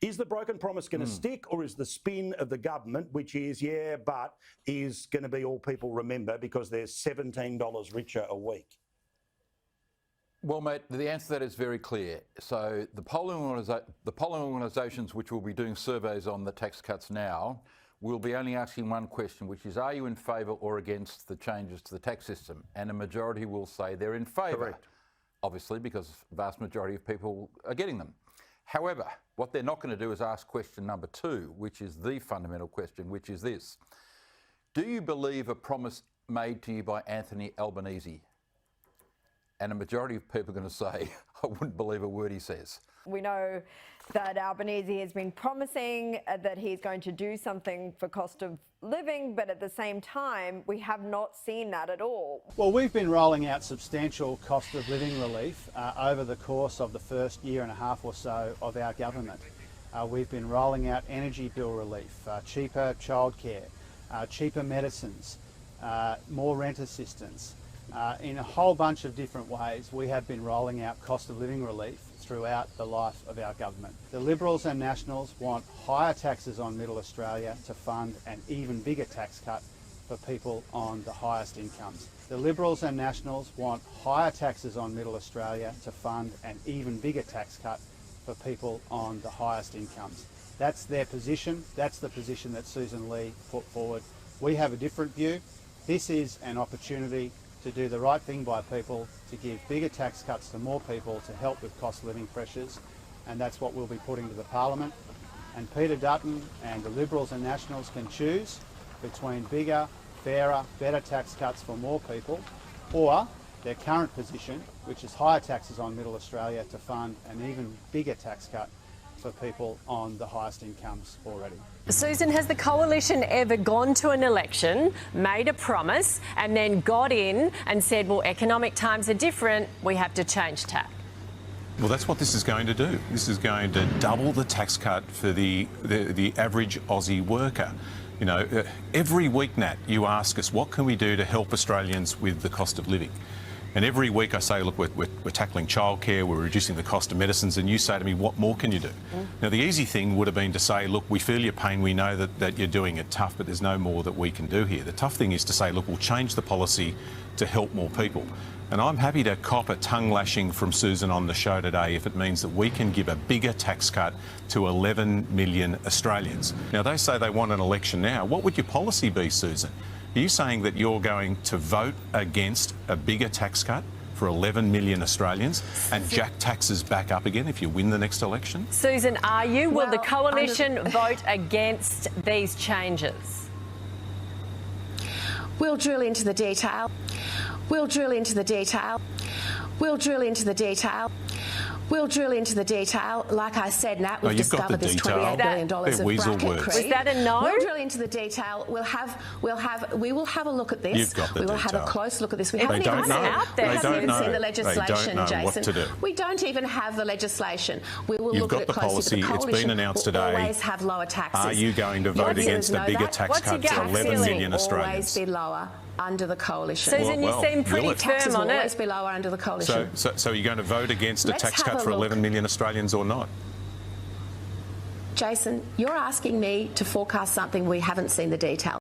Is the broken promise going to stick, or is the spin of the government, which is, yeah, but is going to be all people remember because they're $17 richer a week? Well, mate, the answer to that is very clear. So the polling organisations which will be doing surveys on the tax cuts now will be only asking one question, which is, are you in favour or against the changes to the tax system? And a majority will say they're in favour. Correct. Obviously, because the vast majority of people are getting them. However, what they're not going to do is ask question number 2, which is the fundamental question, which is this. Do you believe a promise made to you by Anthony Albanese? And a majority of people are going to say, I wouldn't believe a word he says. We know that Albanese has been promising that he's going to do something for cost of living, but at the same time, we have not seen that at all. Well, we've been rolling out substantial cost of living relief over the course of the first year and a half or so of our government. We've been rolling out energy bill relief, cheaper childcare, cheaper medicines, more rent assistance. In a whole bunch of different ways, we have been rolling out cost of living relief throughout the life of our government. The Liberals and Nationals want higher taxes on Middle Australia to fund an even bigger tax cut for people on the highest incomes. The Liberals and Nationals want higher taxes on Middle Australia to fund an even bigger tax cut for people on the highest incomes. That's their position. That's the position that Susan Lee put forward. We have a different view. This is an opportunity to do the right thing by people, to give bigger tax cuts to more people to help with cost of living pressures, and that's what we'll be putting to the Parliament. And Peter Dutton and the Liberals and Nationals can choose between bigger, fairer, better tax cuts for more people, or their current position, which is higher taxes on Middle Australia to fund an even bigger tax cut for people on the highest incomes already. Susan, has the coalition ever gone to an election, made a promise, and then got in and said, well, economic times are different, we have to change tack? Well, that's what this is going to do. This is going to double the tax cut for the average Aussie worker. You know, every week, Nat, you ask us, what can we do to help Australians with the cost of living? And every week I say, look, we're tackling childcare, we're reducing the cost of medicines, and you say to me, what more can you do? Now, the easy thing would have been to say, look, we feel your pain, we know that you're doing it tough, but there's no more that we can do here. The tough thing is to say, look, we'll change the policy to help more people. And I'm happy to cop a tongue lashing from Susan on the show today if it means that we can give a bigger tax cut to 11 million Australians. Now, they say they want an election now. What would your policy be, Susan? Are you saying that you're going to vote against a bigger tax cut for 11 million Australians and jack taxes back up again if you win the next election? Susan, are you? Will the coalition vote against these changes? We'll drill into the detail. We'll drill into the detail. We'll drill into the detail. We'll drill into the detail. Like I said, Nat, we've discovered this $28 billion of bracket creep. Is that a no? We'll drill into the detail. We will have a look at this. You've got the we will detail. have a close look at this. We haven't even seen the legislation, they don't know Jason. what to do. We don't even have the legislation. We will look at it closely. You've got the policy. It's been announced today. Always have lower taxes. Are you going to vote against a bigger tax cut for 11 million Australians? Always be lower under the coalition. Susan, you seem pretty firm on it. Always be lower under the coalition. So you're going to vote against a tax cut for 11 million Australians or not? Jason, you're asking me to forecast something we haven't seen the detail.